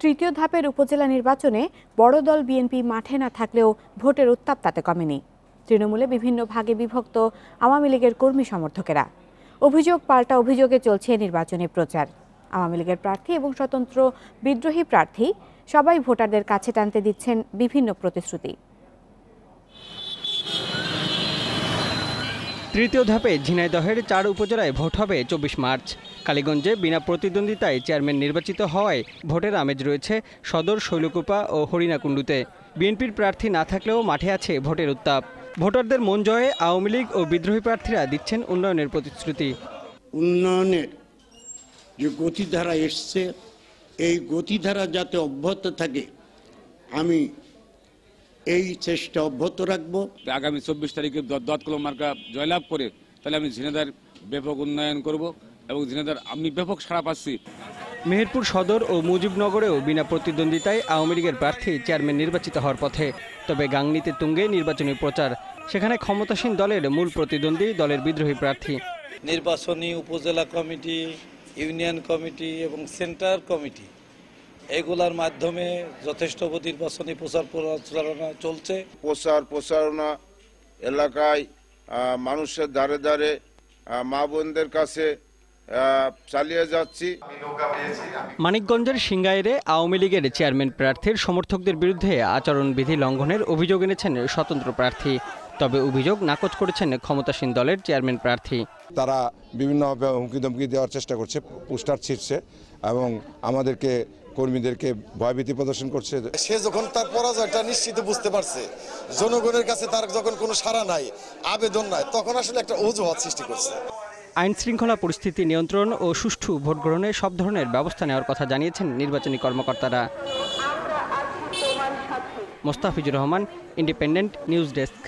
তৃতীয় ধাপের উপজেলা নির্বাচনে বড় দল বিএনপি মাঠে না থাকলেও ভোটের উত্তাপ তাতে কমেনি। তৃণমূলে বিভিন্ন ভাগে বিভক্ত আওয়ামী লীগের কর্মী সমর্থকেরা। অভিযোগ পাল্টা অভিযোগে চলছে নির্বাচনী প্রচার। আওয়ামী লীগের প্রার্থী এবং স্বতন্ত্র বিদ্রোহী প্রার্থী সবাই ভোটারদের কাছে টানতে দিচ্ছেন বিভিন্ন প্রতিশ্রুতি। তৃতীয় ধাপে ঝিনাইদহের 4 উপজেলায় ভোট হবে 24 মার্চ। কালীগঞ্জে বিনা প্রতিদ্বন্দ্বিতায় চেয়ারম্যান নির্বাচিত হওয়ায় ভোটের আমেজ রয়েছে সদর, শৈলকুপা ও হরিণাকুণ্ডুতে। বিএনপির প্রার্থী না থাকলেও মাঠে আছে ভোটের উত্তাপ। ভোটারদের মন জয়ে আওয়ামী লীগ ও বিদ্রোহী প্রার্থীরা দিচ্ছেন উন্নয়নের প্রতিশ্রুতি। উন্নয়নের যে গতিধারা এসছে, এই গতিধারা যাতে অব্যাহত থাকে, আমি এই চেষ্টা অব্যাহত রাখবো। আগামী 24 তারিখে দোয়াত-কলম মার্কা জয়লাভ করে তাহলে আমি ঝিনাইদহের ব্যাপক উন্নয়ন করব এবং ঝিনাইদহের আমি ব্যাপক সাড়া পাচ্ছি। মেহেরপুর সদর ও মুজিবনগরেও বিনা প্রতিদ্বন্দ্বিতায় আওয়ামী লীগের প্রার্থী চেয়ারম্যান নির্বাচিত হওয়ার পথে। তবে গাংনীতে তুঙ্গে নির্বাচনী প্রচার। সেখানে ক্ষমতাসীন দলের মূল প্রতিদ্বন্দ্বী দলের বিদ্রোহী প্রার্থী। নির্বাচনী উপজেলা কমিটি, ইউনিয়ন কমিটি এবং সেন্টার কমিটি এগুলার মাধ্যমে যথেষ্ট নির্বাচনী প্রচার প্রচারণা চলছে। প্রচারণা এলাকায় মানুষের দ্বারে দ্বারে মা বোনদের কাছে চালিয়ে যাচ্ছি। মানিকগঞ্জের সিংগাইরে আওয়ামী লীগের চেয়ারম্যান প্রার্থীর সমর্থকদের বিরুদ্ধে আচরণবিধি লঙ্ঘনের অভিযোগ এনেছেন স্বতন্ত্র প্রার্থী। তবে অভিযোগ নাকচ করেছেন ক্ষমতাসীন দলের চেয়ারম্যান প্রার্থী। তারা বিভিন্নভাবে হুমকি ধমকি দেওয়ার চেষ্টা করছে, পোস্টার ছিঁড়ছে এবং আমাদেরকে কর্মীদেরকে ভয়ভীতি প্রদর্শন করছে। সে যখন তার পরাজয়টা নিশ্চিত বুঝতে পারছে, জনগণের কাছে তার যখন কোনো সাড়া নাই, আবেদন নাই, তখন আসলে একটা অজুহাত সৃষ্টি করছে। আইন শৃঙ্খলা পরিস্থিতি নিয়ন্ত্রণ ও সুষ্ঠু ভোট গ্রহণে সব ধরনের ব্যবস্থা নেওয়ার কথা জানিয়েছেন নির্বাচনী কর্মকর্তারা। Mostafizur Rahman, independent news desk.